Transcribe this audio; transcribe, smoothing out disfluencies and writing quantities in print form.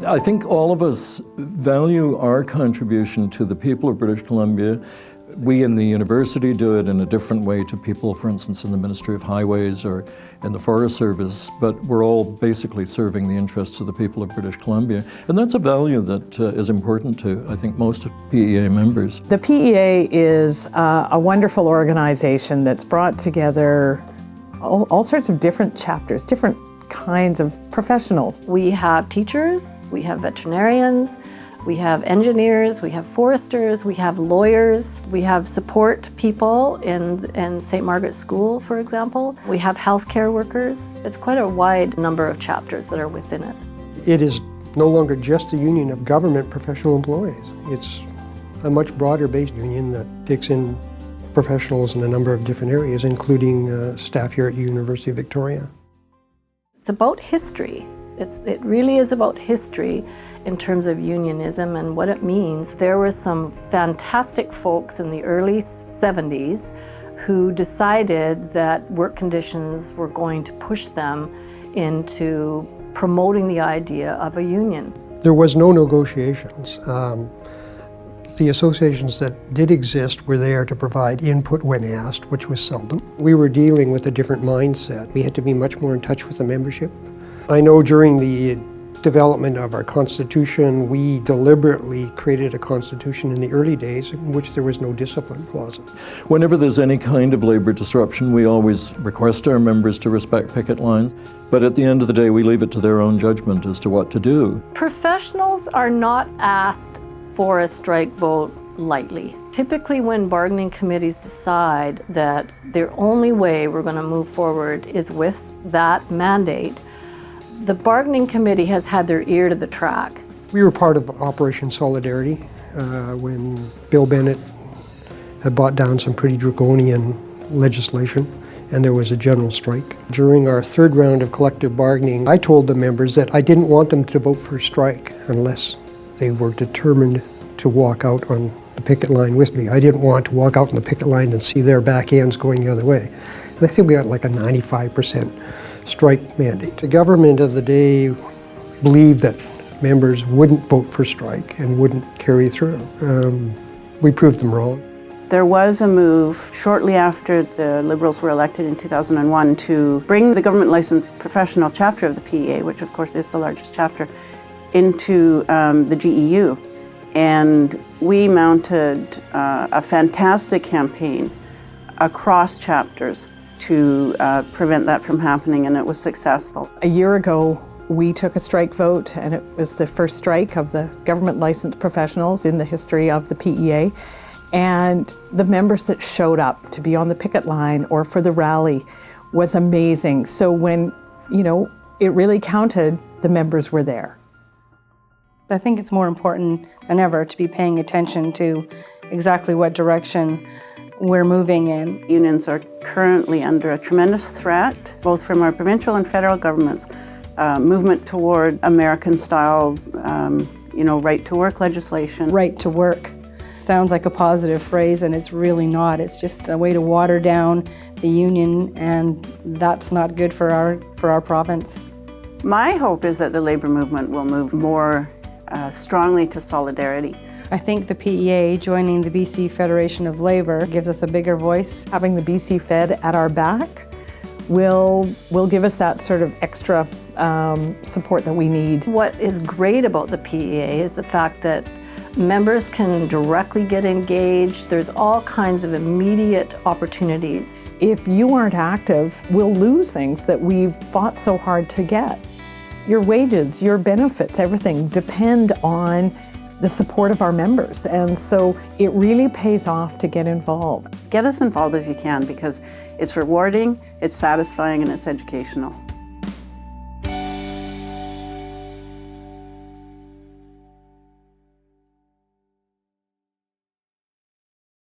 I think all of us value our contribution to the people of British Columbia. We in the university do it in a different way to people, for instance, in the Ministry of Highways or in the Forest Service, but we're all basically serving the interests of the people of British Columbia. And that's a value that is important to, I think, most PEA members. The PEA is a wonderful organization that's brought together all sorts of different chapters, different kinds of professionals. We have teachers, we have veterinarians, we have engineers, we have foresters, we have lawyers, we have support people in St. Margaret's School, for example. We have healthcare workers. It's quite a wide number of chapters that are within it. It is no longer just a union of government professional employees. It's a much broader based union that takes in professionals in a number of different areas, including staff here at the University of Victoria. It's about history. It really is about history in terms of unionism and what it means. There were some fantastic folks in the early 70s who decided that work conditions were going to push them into promoting the idea of a union. There was no negotiations. The associations that did exist were there to provide input when asked, which was seldom. We were dealing with a different mindset. We had to be much more in touch with the membership. I know during the development of our Constitution, we deliberately created a Constitution in the early days in which there was no discipline clauses. Whenever there's any kind of labor disruption, we always request our members to respect picket lines, but at the end of the day, we leave it to their own judgment as to what to do. Professionals are not asked for a strike vote lightly. Typically when bargaining committees decide that their only way we're going to move forward is with that mandate, the bargaining committee has had their ear to the track. We were part of Operation Solidarity when Bill Bennett had brought down some pretty draconian legislation and there was a general strike. During our third round of collective bargaining, I told the members that I didn't want them to vote for a strike unless they were determined to walk out on the picket line with me. I didn't want to walk out on the picket line and see their back ends going the other way. And I think we got like a 95% strike mandate. The government of the day believed that members wouldn't vote for strike and wouldn't carry through. We proved them wrong. There was a move shortly after the Liberals were elected in 2001 to bring the government licensed professional chapter of the PEA, which of course is the largest chapter, into the GEU. And we mounted a fantastic campaign across chapters to prevent that from happening, and it was successful. A year ago, we took a strike vote, and it was the first strike of the government licensed professionals in the history of the PEA. And the members that showed up to be on the picket line or for the rally was amazing. So when, it really counted, the members were there. I think it's more important than ever to be paying attention to exactly what direction we're moving in. Unions are currently under a tremendous threat, both from our provincial and federal governments. Movement toward American-style, right-to-work legislation. Right to work sounds like a positive phrase, and it's really not. It's just a way to water down the union, and that's not good for our province. My hope is that the labour movement will move more strongly to solidarity. I think the PEA joining the BC Federation of Labour gives us a bigger voice. Having the BC Fed at our back will give us that sort of extra support that we need. What is great about the PEA is the fact that members can directly get engaged. There's all kinds of immediate opportunities. If you aren't active, we'll lose things that we've fought so hard to get. Your wages, your benefits, everything depend on the support of our members, and so it really pays off to get involved. Get as involved as you can because it's rewarding, it's satisfying, and it's educational.